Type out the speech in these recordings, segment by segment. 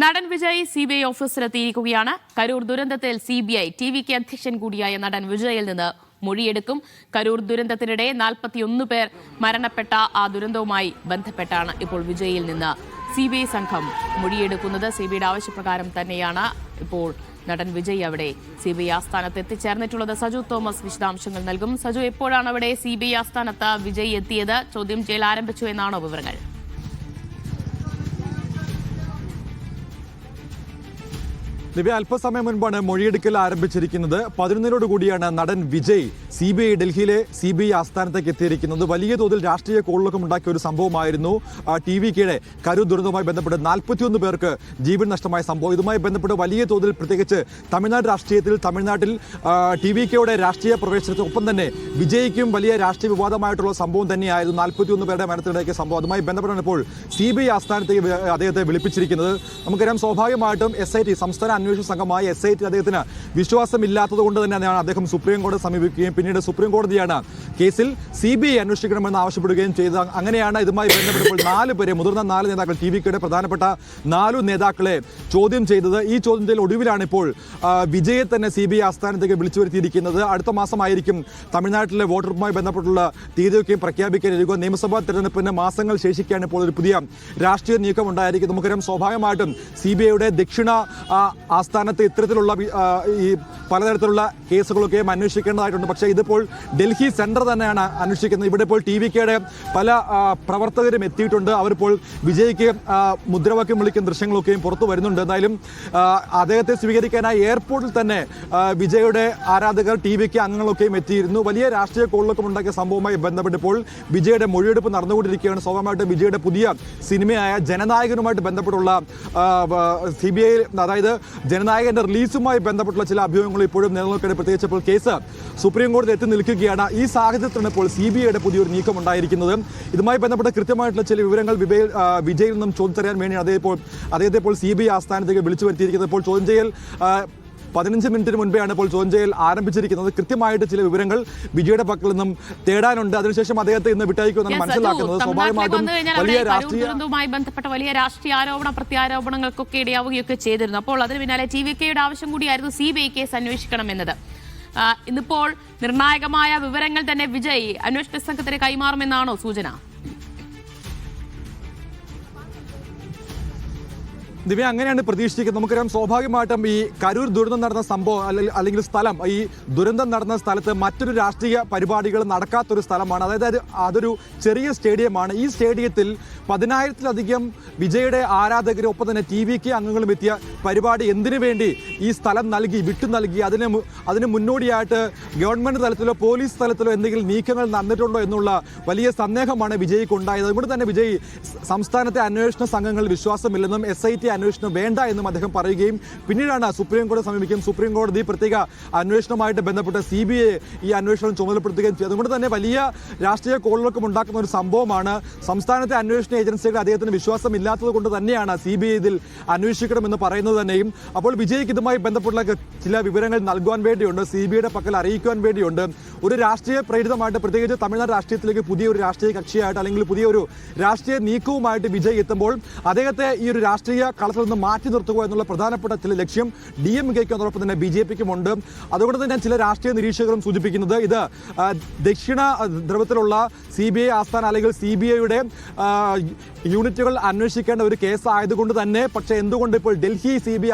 നടൻ വിജയ് സിബിഐ ഓഫീസിലെത്തിയിരിക്കുകയാണ്. കരൂർ ദുരന്തത്തിൽ സിബിഐ ടിവിക്ക് അധ്യക്ഷൻ കൂടിയായ നടൻ വിജയിൽ നിന്ന് മൊഴിയെടുക്കും. കരൂർ ദുരന്തത്തിനിടെ 41 പേർ മരണപ്പെട്ട ആ ദുരന്തവുമായി ബന്ധപ്പെട്ടാണ് ഇപ്പോൾ വിജയിൽ നിന്ന് സിബിഐ സംഘം മൊഴിയെടുക്കുന്നത്. സിബിഐയുടെ ആവശ്യപ്രകാരം തന്നെയാണ് ഇപ്പോൾ നടൻ വിജയ് അവിടെ സിബിഐ ആസ്ഥാനത്ത് എത്തിച്ചേർന്നിട്ടുള്ളത്. സജു തോമസ് വിശദാംശങ്ങൾ നൽകും. സജു, എപ്പോഴാണ് അവിടെ സിബിഐ ആസ്ഥാനത്ത് വിജയ് എത്തിയത്? ചോദ്യം ചെയ്യൽ ആരംഭിച്ചു എന്നാണോ വിവരങ്ങൾ? ദിവ്യ, അല്പസമയം മുൻപാണ് മൊഴിയെടുക്കൽ ആരംഭിച്ചിരിക്കുന്നത്. 11 കൂടിയാണ് നടൻ വിജയ് ഡൽഹിയിലെ സിബിഐ ആസ്ഥാനത്തേക്ക് എത്തിയിരിക്കുന്നത്. വലിയ തോതിൽ രാഷ്ട്രീയ കോളിളക്കം ഉണ്ടാക്കിയ ഒരു സംഭവമായിരുന്നു ടിവിക്കയുടെ കരൂർ ദുരന്തവുമായി ബന്ധപ്പെട്ട് 41 പേർക്ക് ജീവൻ നഷ്ടമായ സംഭവം. ഇതുമായി ബന്ധപ്പെട്ട് വലിയ തോതിൽ പ്രത്യേകിച്ച് തമിഴ്നാട് രാഷ്ട്രീയത്തിൽ തമിഴ്നാട്ടിൽ ടിവിക്കയുടെ രാഷ്ട്രീയ പ്രവേശനത്തിനൊപ്പം തന്നെ വിജയ്ക്കും വലിയ രാഷ്ട്രീയ വിവാദമായിട്ടുള്ള സംഭവം തന്നെയായിരുന്നു 41 പേരുടെ മരണത്തിനിടയ്ക്ക് സംഭവം. അതുമായി ബന്ധപ്പെട്ടാണ് ഇപ്പോൾ സിബിഐ ആസ്ഥാനത്തേക്ക് അദ്ദേഹത്തെ വിളിപ്പിച്ചിരിക്കുന്നത്. നമുക്കറിയാം, സ്വാഭാവികമായിട്ടും SIT സംസ്ഥാന അന്വേഷണ സംഘമായ SIT അദ്ദേഹത്തിന് വിശ്വാസമില്ലാത്തത് കൊണ്ട് തന്നെയാണ് അദ്ദേഹം സുപ്രീം കോടതി സമീപിക്കുകയും പിന്നീട് സുപ്രീം കോടതിയാണ് കേസിൽ CBI അന്വേഷിക്കണമെന്ന് ആവശ്യപ്പെടുകയും ചെയ്തത്. അങ്ങനെയാണ് ഇതുമായി ബന്ധപ്പെട്ടപ്പോൾ 4 പേരെ, മുതിർന്ന 4 നേതാക്കൾ, ടിവിക്കയുടെ പ്രധാനപ്പെട്ട 4 നേതാക്കളെ ചോദ്യം ചെയ്തത്. ഈ ചോദ്യം ചെയ്യൽ ഒടുവിലാണ് ഇപ്പോൾ വിജയെ തന്നെ CBI ആസ്ഥാനത്തേക്ക് വിളിച്ചു വരുത്തിയിരിക്കുന്നത്. അടുത്ത മാസമായിരിക്കും തമിഴ്നാട്ടിലെ വോട്ടെടുപ്പുമായി ബന്ധപ്പെട്ടുള്ള തീയതിയൊക്കെയും പ്രഖ്യാപിക്കാനിരിക്കുക. നിയമസഭാ തെരഞ്ഞെടുപ്പിന് മാസങ്ങൾ ശേഷിക്കുകയാണ് ഇപ്പോൾ ഒരു പുതിയ രാഷ്ട്രീയ നീക്കം ഉണ്ടായിരിക്കും. നമുക്കറിയാം, സ്വാഭാവികമായിട്ടും CBIയുടെ ദക്ഷിണ ആസ്ഥാനത്ത് ഇത്തരത്തിലുള്ള ഈ പലതരത്തിലുള്ള കേസുകളൊക്കെയും അന്വേഷിക്കേണ്ടതായിട്ടുണ്ട്. പക്ഷേ ഇതിപ്പോൾ ഡൽഹി സെൻറ്റർ തന്നെയാണ് അന്വേഷിക്കുന്നത്. ഇവിടെ ഇപ്പോൾ ടിവിക്കയുടെ പല പ്രവർത്തകരും എത്തിയിട്ടുണ്ട്. അവരിപ്പോൾ വിജയ്ക്ക് മുദ്രാവാക്യം വിളിക്കുന്ന ദൃശ്യങ്ങളൊക്കെയും പുറത്തു വരുന്നുണ്ട്. എന്തായാലും അദ്ദേഹത്തെ സ്വീകരിക്കാനായി എയർപോർട്ടിൽ തന്നെ വിജയുടെ ആരാധകർ, ടിവിക്ക് അംഗങ്ങളൊക്കെയും എത്തിയിരുന്നു. വലിയ രാഷ്ട്രീയ കോളിളക്കം ഉണ്ടാക്കിയ സംഭവവുമായി ബന്ധപ്പെട്ടിപ്പോൾ വിജയുടെ മൊഴിയെടുപ്പ് നടന്നുകൊണ്ടിരിക്കുകയാണ്. സ്വാഭാവികമായിട്ടും വിജയുടെ പുതിയ സിനിമയായ ജനനായകനുമായിട്ട് ബന്ധപ്പെട്ടുള്ള CBI, അതായത് ജനനായകന്റെ റിലീസുമായി ബന്ധപ്പെട്ടുള്ള ചില അഭ്യൂഹങ്ങൾ ഇപ്പോഴും നിലനിൽക്കുന്നത്. പ്രത്യേകിച്ച് ഇപ്പോൾ കേസ് സുപ്രീം കോടതി എത്തി നിൽക്കുകയാണ്. ഈ സാഹചര്യത്തിലാണ് ഇപ്പോൾ CBIയുടെ പുതിയൊരു നീക്കം ഉണ്ടായിരിക്കുന്നത്. ഇതുമായി ബന്ധപ്പെട്ട കൃത്യമായിട്ടുള്ള ചില വിവരങ്ങൾ വിജയിൽ നിന്നും ചോദിച്ചറിയാൻ വേണ്ടിയാണ് അദ്ദേഹത്തെ ഇപ്പോൾ CBI ആസ്ഥാനത്തേക്ക് വിളിച്ചു വരുത്തിയിരിക്കുന്നത്. ഇപ്പോൾ ചോദ്യം ചെയ്യൽ 15 മിനിറ്റിന് മുൻപെയാണ് ഇപ്പോൾ ചോദ്യം ചെയ്യൽ ആരംഭിച്ചിരിക്കുന്നത്. കൃത്യമായിട്ട് ചില വിവരങ്ങൾ വിജയുടെ പക്കൽ നിന്നും തേടാനുണ്ട്. അതിനുശേഷം അദ്ദേഹത്തെ ഇന്ന് വിട്ടയക്കുമെന്നാണ് മനസ്സിലാക്കുന്നത്. സ്വാഭാവികമായിട്ടും വലിയ ദുരന്തവുമായി ബന്ധപ്പെട്ട വലിയ രാഷ്ട്രീയ ആരോപണ പ്രത്യാരോപണങ്ങൾക്കൊക്കെ ഇടയാവുകയൊക്കെ ചെയ്തിരുന്നു. അപ്പോൾ അതിന് പിന്നാലെ ടിവിക്കയുടെ ആവശ്യം കൂടിയായിരുന്നു CBI കേസ് അന്വേഷിക്കണം എന്നത്. ഇന്നിപ്പോൾ നിർണായകമായ വിവരങ്ങൾ തന്നെ വിജയ് അന്വേഷണ സംഘത്തിന് കൈമാറുമെന്നാണോ സൂചന? ദിവ്യ, അങ്ങനെയാണ് പ്രതീക്ഷിക്കുന്നത്. നമുക്കറിയാം, സ്വാഭാവികമായിട്ടും ഈ കരൂർ ദുരന്തം നടന്ന സംഭവം അല്ലെങ്കിൽ സ്ഥലം, ഈ ദുരന്തം നടന്ന സ്ഥലത്ത് മറ്റൊരു രാഷ്ട്രീയ പരിപാടികൾ നടക്കാത്തൊരു സ്ഥലമാണ്. അതായത് അതൊരു ചെറിയ സ്റ്റേഡിയമാണ്. ഈ സ്റ്റേഡിയത്തിൽ 10,000-ലധികം വിജയുടെ ആരാധകരും ഒപ്പം തന്നെ ടിവിക്ക് അംഗങ്ങളും എത്തിയ പരിപാടി എന്തിനു വേണ്ടി ഈ സ്ഥലം വിട്ടു നൽകി? അതിന് മുന്നോടിയായിട്ട് ഗവൺമെന്റ് തലത്തിലോ പോലീസ് തലത്തിലോ എന്തെങ്കിലും നീക്കങ്ങൾ നടന്നിട്ടുണ്ടോ എന്നുള്ള വലിയ സന്ദേഹമാണ് വിജയ്ക്ക് ഉണ്ടായത്. അതുകൊണ്ട് തന്നെ വിജയ് സംസ്ഥാനത്തെ അന്വേഷണ സംഘങ്ങളിൽ വിശ്വാസമില്ലെന്നും SIT അന്വേഷണം വേണ്ട എന്നും അദ്ദേഹം പറയുകയും പിന്നീടാണ് സുപ്രീം കോടതി സമീപിക്കും. സുപ്രീം കോടതി പ്രത്യേക അന്വേഷണവുമായിട്ട് ബന്ധപ്പെട്ട് CBI ഈ അന്വേഷണം ചുമതലപ്പെടുത്തുകയും ചെയ്തു. അതുകൊണ്ട് തന്നെ വലിയ രാഷ്ട്രീയ കോളിളക്കം ഉണ്ടാക്കുന്ന ഒരു സംഭവമാണ്. സംസ്ഥാനത്തെ അന്വേഷണ ഏജൻസികൾ അദ്ദേഹത്തിന് വിശ്വാസമില്ലാത്തത് കൊണ്ട് തന്നെയാണ് CBI ഇതിൽ അന്വേഷിക്കണമെന്ന് പറയുന്നത് തന്നെയും. അപ്പോൾ വിജയ്ക്ക് ഇതുമായി ബന്ധപ്പെട്ടുള്ള ചില വിവരങ്ങൾ നൽകുവാൻ വേണ്ടിയുണ്ട്, CBIയുടെ പക്കൽ അറിയിക്കുവാൻ വേണ്ടിയുണ്ട്. ഒരു രാഷ്ട്രീയ പ്രേരിതമായിട്ട്, പ്രത്യേകിച്ച് തമിഴ്നാട് രാഷ്ട്രീയത്തിലേക്ക് പുതിയൊരു രാഷ്ട്രീയ കക്ഷിയായിട്ട് അല്ലെങ്കിൽ പുതിയൊരു രാഷ്ട്രീയ നീക്കവുമായിട്ട് വിജയ് എത്തുമ്പോൾ അദ്ദേഹത്തെ ഈ ഒരു രാഷ്ട്രീയ കളത്തിൽ നിന്ന് മാറ്റി നിർത്തുക എന്നുള്ള പ്രധാനപ്പെട്ട ചില ലക്ഷ്യം DMKയ്ക്കും അതോടൊപ്പം തന്നെ BJPക്കും ഉണ്ട്. അതുകൊണ്ട് തന്നെ ചില രാഷ്ട്രീയ നിരീക്ഷകരും സൂചിപ്പിക്കുന്നത് ഇത് ദക്ഷിണ ധ്രുവത്തിലുള്ള CBI ആസ്ഥാനം അല്ലെങ്കിൽ CBIയുടെ യൂണിറ്റുകൾ അന്വേഷിക്കേണ്ട ഒരു കേസ് ആയതുകൊണ്ട് തന്നെ, പക്ഷേ എന്തുകൊണ്ട് ഇപ്പോൾ ഡൽഹി CBI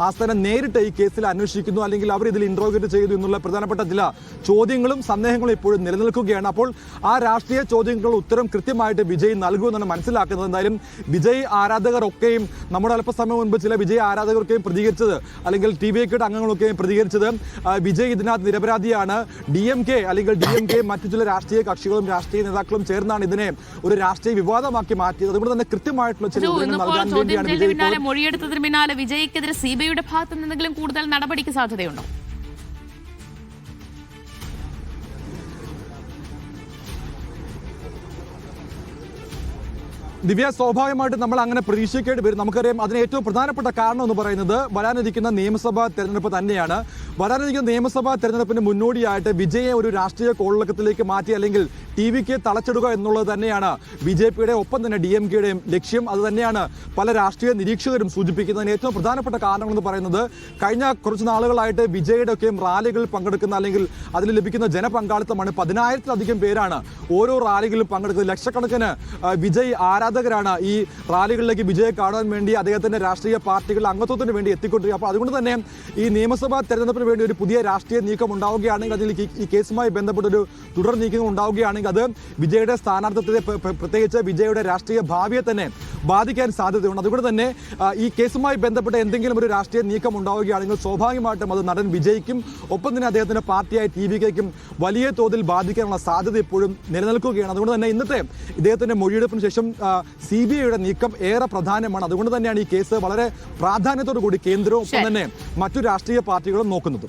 ആസ്ഥാനം നേരിട്ട് ഈ കേസിൽ അന്വേഷിക്കുന്നു അല്ലെങ്കിൽ അവർ ഇതിൽ ഇൻട്രോഗേറ്റ് ചെയ്തു എന്നുള്ള പ്രധാനപ്പെട്ട ചില ചോദ്യങ്ങളും സന്ദേഹങ്ങളും ഇപ്പോഴും നിലനിൽക്കുകയാണ്. അപ്പോൾ ആ രാഷ്ട്രീയ ചോദ്യങ്ങളുടെ ഉത്തരം കൃത്യമായിട്ട് വിജയ് നൽകുമെന്നാണ് മനസ്സിലാക്കുന്നത്. എന്തായാലും വിജയ് ആരാധകർ ഒക്കെയും നമ്മുടെ അല്പസമയം മുൻപ് ചില വിജയ് ആരാധകർക്കെയും പ്രതികരിച്ചത്, അല്ലെങ്കിൽ TVKയുടെ അംഗങ്ങളൊക്കെയും പ്രതികരിച്ചത് വിജയ് ഇതിനകത്ത് നിരപരാധിയാണ്, DMK മറ്റു ചില രാഷ്ട്രീയ കക്ഷികളും രാഷ്ട്രീയ നേതാക്കളും ചേർന്നാണ് ഇതിനെ ഒരു രാഷ്ട്രീയ വിവാദമാക്കി മാറ്റിയത്. അതുകൊണ്ട് തന്നെ കൃത്യമായിട്ടുള്ള ചില നൽകാൻ വേണ്ടിയാണ് മൊഴിയെടുത്തതിന് പിന്നാലെ വിജയ്ക്കെതിരെ CBIയുടെ ഭാഗത്ത് നിന്നെങ്കിലും കൂടുതൽ നടപടിക്ക് സാധ്യതയുണ്ടോ? ദിവ്യ, സ്വാഭാവികമായിട്ടും നമ്മൾ അങ്ങനെ പ്രതീക്ഷിക്കേണ്ടി വരും. നമുക്കറിയാം അതിന് ഏറ്റവും പ്രധാനപ്പെട്ട കാരണം എന്ന് പറയുന്നത് വരാനിരിക്കുന്ന നിയമസഭാ തെരഞ്ഞെടുപ്പ് തന്നെയാണ്. വരാനിരിക്കുന്ന നിയമസഭാ തെരഞ്ഞെടുപ്പിന് മുന്നോടിയായിട്ട് വിജയെ ഒരു രാഷ്ട്രീയ കോളിളക്കത്തിലേക്ക് മാറ്റി അല്ലെങ്കിൽ ടിവിക്ക് തളച്ചിടുക എന്നുള്ളത് തന്നെയാണ് BJP-യുടെ ഒപ്പം തന്നെ DMK-യുടെയും ലക്ഷ്യം. അത് തന്നെയാണ് പല രാഷ്ട്രീയ നിരീക്ഷകരും സൂചിപ്പിക്കുന്നതിന് ഏറ്റവും പ്രധാനപ്പെട്ട കാരണമെന്ന് പറയുന്നത് കഴിഞ്ഞ കുറച്ച് നാളുകളായിട്ട് വിജയുടെ ഒക്കെയും റാലികളിൽ പങ്കെടുക്കുന്ന അല്ലെങ്കിൽ അതിൽ ലഭിക്കുന്ന ജനപങ്കാളിത്തമാണ്. 10,000-ലധികം പേരാണ് ഓരോ റാലികളിലും പങ്കെടുക്കുന്നത്. ലക്ഷക്കണക്കിന് വിജയ് ആരാധകരാണ് ഈ റാലികളിലേക്ക് വിജയെ കാണാൻ വേണ്ടി അദ്ദേഹത്തിന്റെ രാഷ്ട്രീയ പാർട്ടികളുടെ അംഗത്വത്തിന് വേണ്ടി എത്തിക്കൊണ്ടിരിക്കുക. അപ്പോൾ അതുകൊണ്ട് തന്നെ ഈ നിയമസഭാ തെരഞ്ഞെടുപ്പിന് വേണ്ടി ഒരു പുതിയ രാഷ്ട്രീയ നീക്കം ഉണ്ടാവുകയാണെങ്കിൽ, അതിൽ ഈ കേസുമായി ബന്ധപ്പെട്ടൊരു തുടർ നീക്കങ്ങൾ ഉണ്ടാവുകയാണെങ്കിൽ അത് വിജയുടെ സ്ഥാനാർത്ഥിത്വത്തെ, പ്രത്യേകിച്ച് വിജയുടെ രാഷ്ട്രീയ ഭാവിയെ തന്നെ ബാധിക്കാൻ സാധ്യതയുണ്ട്. അതുകൊണ്ട് തന്നെ ഈ കേസുമായി ബന്ധപ്പെട്ട എന്തെങ്കിലും ഒരു രാഷ്ട്രീയ നീക്കം ഉണ്ടാവുകയാണെങ്കിൽ സ്വാഭാവികമായിട്ടും അത് നടൻ വിജയ്ക്കും ഒപ്പം തന്നെ അദ്ദേഹത്തിന്റെ പാർട്ടിയായ TVKയ്ക്കും വലിയ തോതിൽ ബാധിക്കാനുള്ള സാധ്യത ഇപ്പോഴും നിലനിൽക്കുകയാണ്. അതുകൊണ്ട് തന്നെ ഇന്നത്തെ ഇദ്ദേഹത്തിന്റെ മൊഴിയെടുപ്പിന് ശേഷം CBIയുടെ നീക്കം ഏറെ പ്രധാനമാണ്. അതുകൊണ്ട് തന്നെയാണ് ഈ കേസ് വളരെ പ്രാധാന്യത്തോടു കൂടി കേന്ദ്രവും ഒപ്പം തന്നെ മറ്റു രാഷ്ട്രീയ പാർട്ടികളും നോക്കുന്നത്.